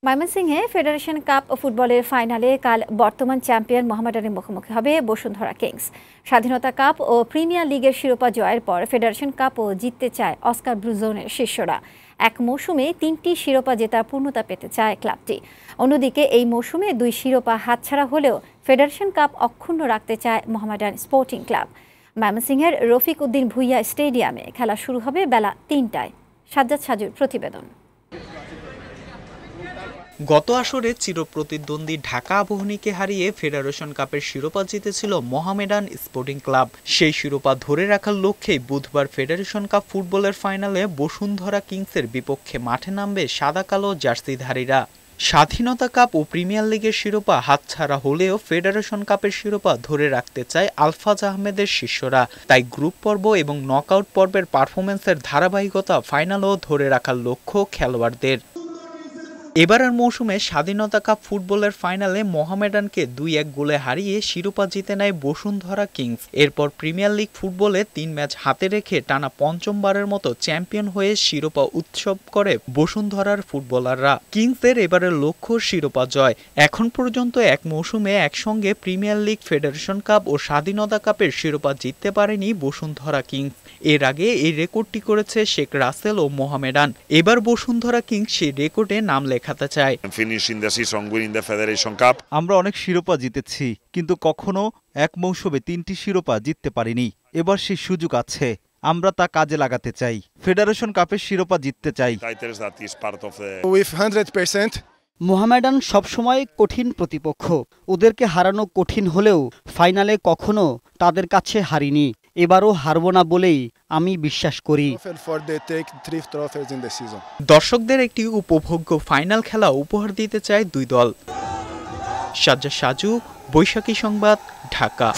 ময়মনসিংহে federation cup ফুটবলের ফাইনালে কাল বর্তমান চ্যাম্পিয়ন মোহামেডানের মুখোমুখি হবে বসুন্ধরা কিংস। স্বাধীনতা কাপ ও প্রিমিয়ার লিগের শিরোপা জয়ের পর ফেডারেশন কাপও জিততে চায় অস্কার ব্রুজোনের শিষ্যরা। এক মৌসুমে ৩টি শিরোপা জেতার পূর্ণতা পেতে চায় ক্লাবটি। অন্যদিকে এই মৌসুমে ২ শিরোপা হাতছাড়া হলেও ফেডারেশন কাপ অক্ষুণ্ণ রাখতে চায় মোহামেডান স্পোর্টিং ক্লাব। ময়মনসিংহের রফিক উদ্দিন ভুইয়া স্টেডিয়ামে খেলা শুরু হবে বেলা ৩টায়। সাজ্জাদ সাজুর প্রতিবেদন। গত আসরে চিরপ্রতিদ্বন্দ্বী ঢাকা আবাহনীকে হারিয়ে ফেডারেশন কাপের শিরোপা জিতেছিল মোহামেডান স্পোর্টিং ক্লাব। সেই শিরোপা ধরে রাখার লক্ষ্যেই বুধবার ফেডারেশন কাপ ফুটবলের ফাইনালে বসুন্ধরা কিংসের বিপক্ষে মাঠে নামবে সাদা কালো জার্সিধারীরা। স্বাধীনতা কাপ ও প্রিমিয়ার লিগের শিরোপা হাতছাড়া হলেও ফেডারেশন কাপের শিরোপা ধরে রাখতে চায় আলফাজ আহমেদের শিষ্যরা। তাই গ্রুপ পর্ব এবং নকআউট পর্বের পারফরমেন্সের ধারাবাহিকতা ফাইনালেও ধরে রাখার লক্ষ্য খেলোয়াড়দের। এবারের মৌসুমে স্বাধীনতা কাপ ফুটবলের ফাইনালে মোহামেডানকে ২-১ গোলে হারিয়ে শিরোপা জিতে নেয় বসুন্ধরা কিংস। এরপর প্রিমিয়ার লিগ ফুটবলে ৩ ম্যাচ হাতে রেখে টানা পঞ্চমবারের মতো চ্যাম্পিয়ন হয়ে শিরোপা উৎসব করে বসুন্ধরার ফুটবলাররা। কিংসের এবারের লক্ষ্য শিরোপা জয়। এখন পর্যন্ত এক মৌসুমে একসঙ্গে প্রিমিয়ার লিগ, ফেডারেশন কাপ ও স্বাধীনতা কাপের শিরোপা জিততে পারেনি বসুন্ধরা কিংস। এর আগে এই রেকর্ডটি করেছে শেখ রাসেল ও মোহামেডান। এবার বসুন্ধরা কিংস সেই রেকর্ডে নাম লেখাতে চায়। আমরা অনেক শিরোপা জিতেছি, কিন্তু কখনো এক মৌসুমে ৩টি শিরোপা জিততে পারিনি। এবার সেই সুযোগ আছে, আমরা তা কাজে লাগাতে চাই। ফেডারেশন কাপের শিরোপা জিততে চাই। মোহামেডান সবসময় কঠিন প্রতিপক্ষ। ওদেরকে হারানো কঠিন হলেও ফাইনালে কখনো তাদের কাছে হারিনি। এবারও হারব না বলেই আমি বিশ্বাস করি। দর্শকদের একটি উপভোগ্য ফাইনাল খেলা উপহার দিতে চায় দুই দল। সাজ্জাদ সাজু, বৈশাখী সংবাদ, ঢাকা।